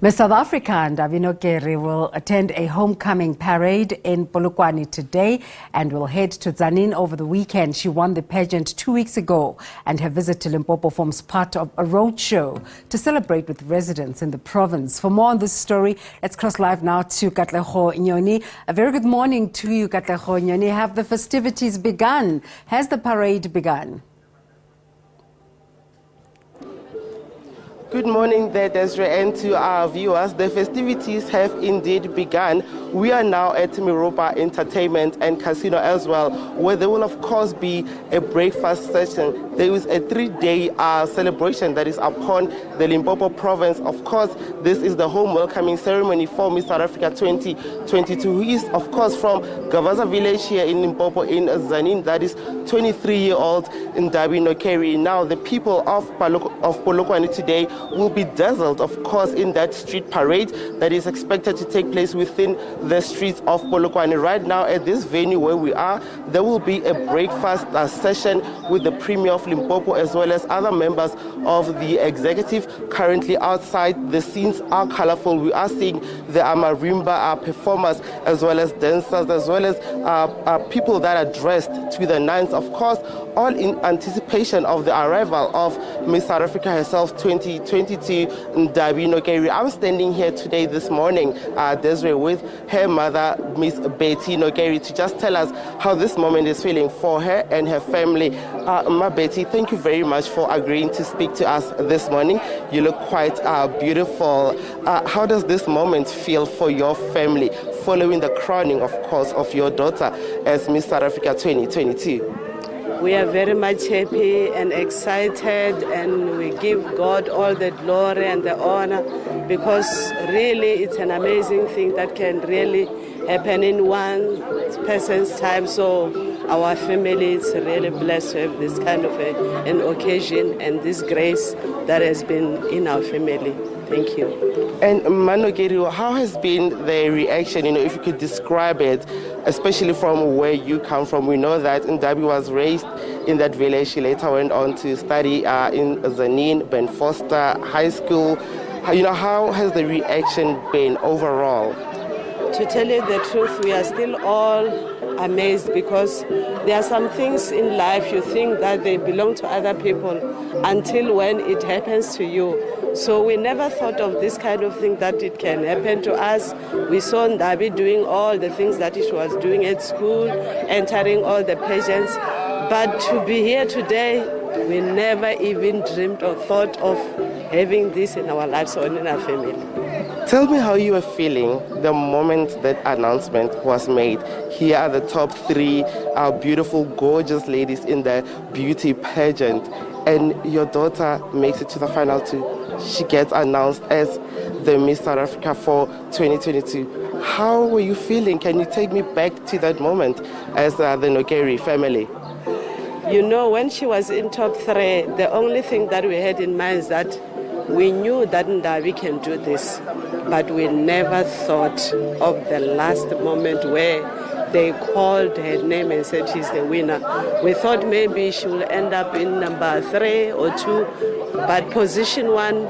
Miss South Africa Ndavi Nokeri will attend a homecoming parade in Polokwane today and will head to Tzaneen over the weekend. She won the pageant 2 weeks ago, and her visit to Limpopo forms part of a roadshow to celebrate with residents in the province. For more on this story, let's cross live now to Katlego Nyoni. A very good morning to you, Katlego Nyoni. Have the festivities begun? Has the parade begun? Good morning there, Desiree, and to our viewers. The festivities have indeed begun. We are now at Miropa Entertainment and Casino as well, where there will of course be a breakfast session. There is a 3-day celebration that is upon the Limpopo province. Of course, this is the home welcoming ceremony for Miss South Africa 2022, who is of course from Gavaza village here in Limpopo in Tzaneen. That is 23-year-old Ndavi Nokeri. Now, the people of Polokwane today will be dazzled, of course, in that street parade that is expected to take place within the streets of Polokwane. Right now, at this venue where we are, there will be a breakfast session with the Premier of Limpopo as well as other members of the executive. Currently outside, the scenes are colorful. We are seeing the marimba performers as well as dancers, as well as people that are dressed to the nines, of course, all in anticipation of the arrival of Miss South Africa herself 2022, Ndavi Nokeri. I'm standing here today, this morning, Desiree, with her mother, Miss Betty Nokeri, to just tell us how this moment is feeling for her and her family. Ma Betty, thank you very much for agreeing to speak to us this morning. You look quite beautiful. How does this moment feel for your family following the crowning, of course, of your daughter as Miss South Africa 2022? We are very much happy and excited, and we give God all the glory and the honor, because really it's an amazing thing that can really happen in one person's time. So our family is really blessed to have this kind of an occasion and this grace that has been in our family. Thank you. And Manogeri, how has been the reaction, if you could describe it, especially from where you come from? We know that Ndavi was raised in that village. She later went on to study in Tzaneen, Ben Foster High School. How has the reaction been overall? To tell you the truth, we are still all amazed, because there are some things in life you think that they belong to other people until when it happens to you. So we never thought of this kind of thing, that it can happen to us. We saw Ndavi doing all the things that she was doing at school, entering all the pageants. But to be here today, we never even dreamed or thought of having this in our lives or in our family. Tell me how you were feeling the moment that announcement was made. Here are the top 3 beautiful, gorgeous ladies in the beauty pageant, and your daughter makes it to the final 2. She gets announced as the Miss South Africa for 2022. How were you feeling? Can you take me back to that moment as the Nokeri family? When she was in top 3, the only thing that we had in mind is that we knew that Ndavi can do this, but we never thought of the last moment where they called her name and said she's the winner. We thought maybe she will end up in number 3 or 2, but position 1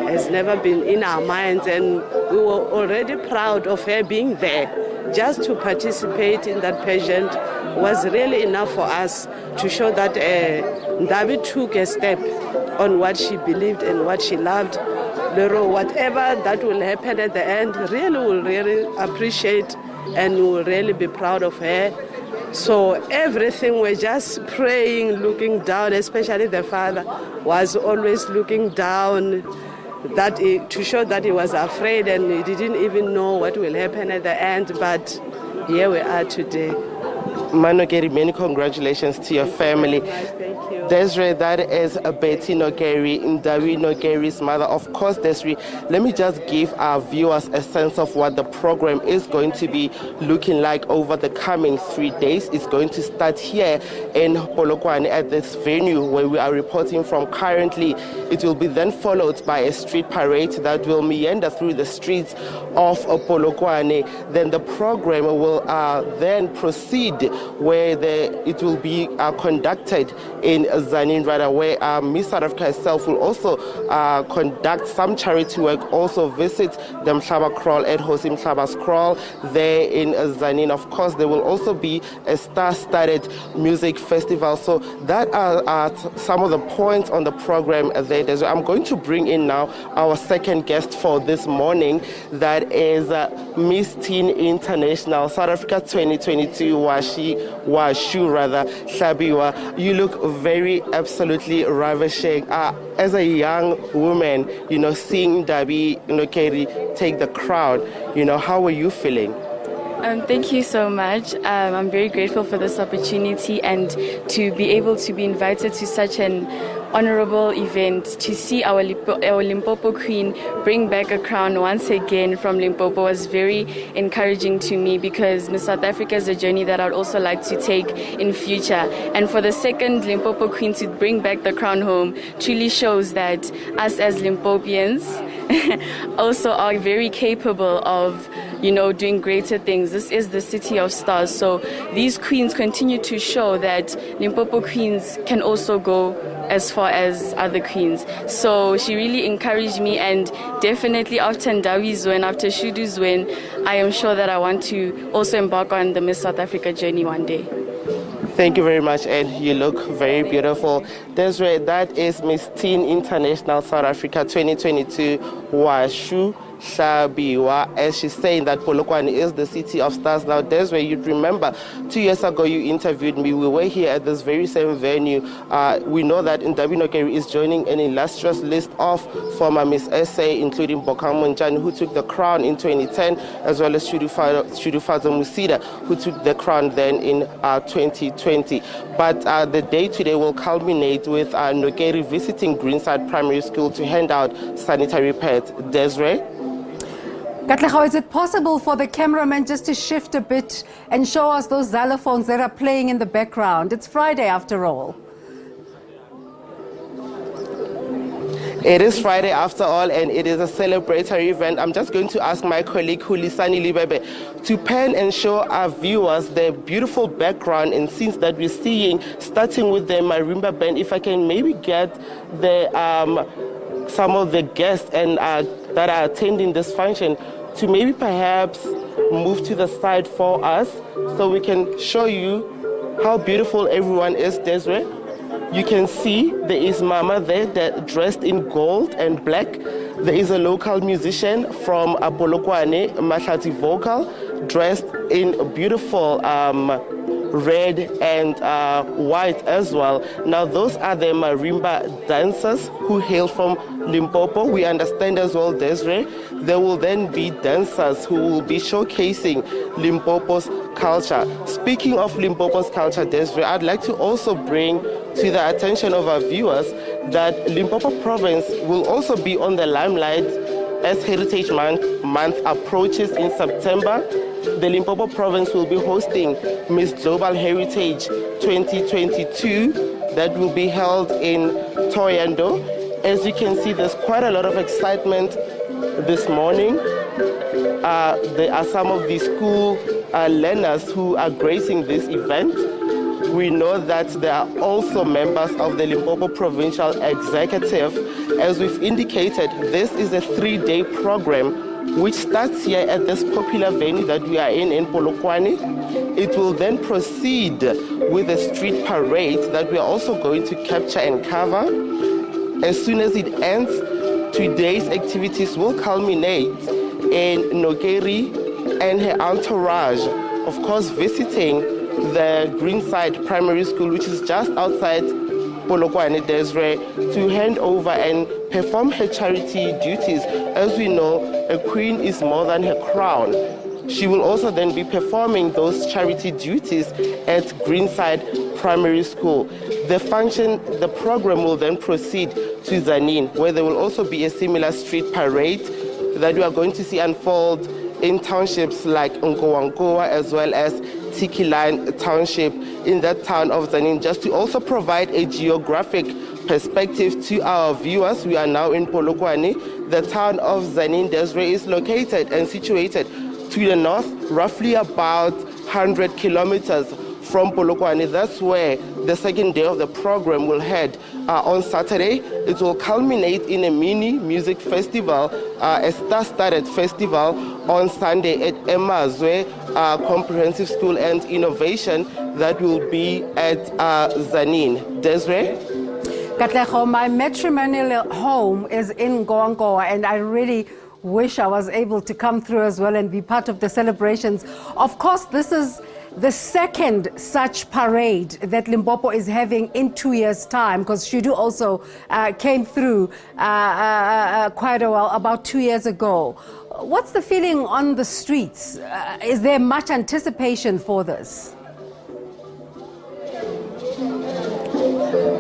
has never been in our minds, and we were already proud of her being there. Just to participate in that pageant was really enough for us to show that Ndavi took a step on what she believed and what she loved. Whatever that will happen at the end, we'll really appreciate and we'll really be proud of her. So everything, we're just praying, looking down, especially the father was always looking down, to show that he was afraid and he didn't even know what will happen at the end. But here we are today. Manogeri, many congratulations to your family. Thank you. Desiree, that is Betty Nokeri, Ndavi Nokeri's mother. Of course, Desiree, let me just give our viewers a sense of what the program is going to be looking like over the coming 3 days. It's going to start here in Polokwane at this venue where we are reporting from currently. It will be then followed by a street parade that will meander through the streets of Polokwane. Then the program will then proceed where it will be conducted in Tzaneen, rather, where Miss South Africa herself will also conduct some charity work, also visit the Mhlaba Crawl at Hosi Mhlaba's Crawl there in Tzaneen. Of course, there will also be a star-studded music festival. So that are some of the points on the program there. So I'm going to bring in now our second guest for this morning. That is Miss Teen International South Africa 2022 Washu rather Hlabiwa. You look very absolutely ravishing. As a young woman, seeing Ndavi Nokeri take the crown, how are you feeling? Thank you so much. I'm very grateful for this opportunity and to be able to be invited to such an honorable event, to see our Limpopo Queen bring back a crown once again from Limpopo was very encouraging to me, because Miss South Africa is a journey that I'd also like to take in future. And for the second Limpopo Queen to bring back the crown home truly shows that us as Limpopians also are very capable of doing greater things. This is the city of stars. So these queens continue to show that Limpopo queens can also go as far as other queens. So she really encouraged me, and definitely after Ndavi's win, after Shudu's win, I am sure that I want to also embark on the Miss South Africa journey one day. Thank you very much, Ed. You look very beautiful. Desiree, that is Miss Teen International South Africa 2022 Washu Hlabiwa, as she's saying that Polokwane is the city of stars. Now, Desiree, you'd remember 2 years ago you interviewed me. We were here at this very same venue. We know that Ndavi Nokeri is joining an illustrious list of former Miss SA, including Bokang Monjani, who took the crown in 2010, as well as Shudufazo Musida, who took the crown then in 2020. But the day today will culminate with Nokeri visiting Greenside Primary School to hand out sanitary pads. Desiree? Katlego, is it possible for the cameraman just to shift a bit and show us those xylophones that are playing in the background? It's Friday after all. It is Friday after all, and it is a celebratory event. I'm just going to ask my colleague Hulisani Libebe to pan and show our viewers the beautiful background and scenes that we're seeing, starting with the marimba band. If I can maybe get the some of the guests and that are attending this function to maybe perhaps move to the side for us so we can show you how beautiful everyone is, Desiree. You can see there is Mama there that dressed in gold and black. There is a local musician from Polokwane, Mahlati Vocal, dressed in beautiful red and white as well. Now those are the marimba dancers who hail from Limpopo. We understand as well, Desiree, there will then be dancers who will be showcasing Limpopo's culture. Speaking of Limpopo's culture, Desiree, I'd like to also bring to the attention of our viewers that Limpopo province will also be on the limelight as Heritage Month approaches in September. The Limpopo province will be hosting Miss Global Heritage 2022 that will be held in Thohoyandou. As you can see, there's quite a lot of excitement this morning. There are some of the school learners who are gracing this event. We know that there are also members of the Limpopo Provincial Executive. As we've indicated, this is a 3-day program which starts here at this popular venue that we are in Polokwane. It will then proceed with a street parade that we are also going to capture and cover. As soon as it ends, today's activities will culminate in Nokeri and her entourage, of course, visiting the Greenside Primary School, which is just outside Polokwane, Desiree, to hand over and perform her charity duties. As we know, a queen is more than her crown. She will also then be performing those charity duties at Greenside Primary School. The program will then proceed to Tzaneen, where there will also be a similar street parade that we are going to see unfold in townships like Nkowankowa as well as Tikiline Township in that town of Tzaneen. Just to also provide a geographic perspective to our viewers, we are now in Polokwane. The town of Tzaneen, Desiree, is located and situated to the north, roughly about 100 kilometers from Polokwane. That's where the second day of the program will head on Saturday. It will culminate in a mini music festival, a star-studded festival on Sunday at Emazwe Comprehensive School and Innovation that will be at Tzaneen. Desiree? Katlego, my matrimonial home is in Ngoangoa, and I really wish I was able to come through as well and be part of the celebrations. Of course, this is the second such parade that Limpopo is having in 2 years' time, because Shudu also came through quite a while, about 2 years ago. What's the feeling on the streets? Is there much anticipation for this?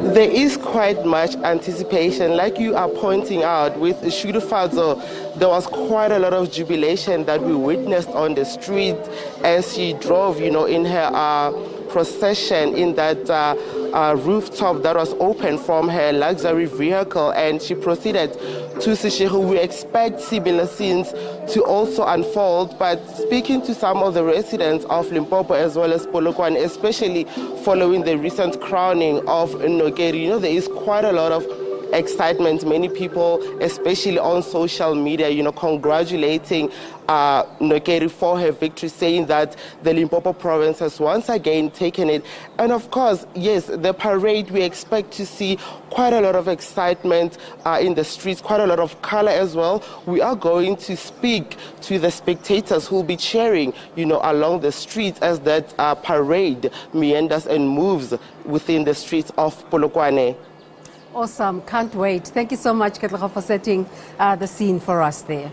There is quite much anticipation. Like you are pointing out, with Shudu Fadzo, there was quite a lot of jubilation that we witnessed on the street as she drove, in her procession in that rooftop that was open from her luxury vehicle, and she proceeded to Sishihu. We expect similar scenes to also unfold, but speaking to some of the residents of Limpopo as well as Polokwane, especially following the recent crowning of Nokeri, there is quite a lot of excitement. Many people, especially on social media, congratulating Nokeri for her victory, saying that the Limpopo province has once again taken it. And of course, yes, the parade, we expect to see quite a lot of excitement in the streets, quite a lot of color as well. We are going to speak to the spectators who will be cheering, along the streets as that parade meanders and moves within the streets of Polokwane. Awesome, can't wait. Thank you so much, Katlego, for setting the scene for us there.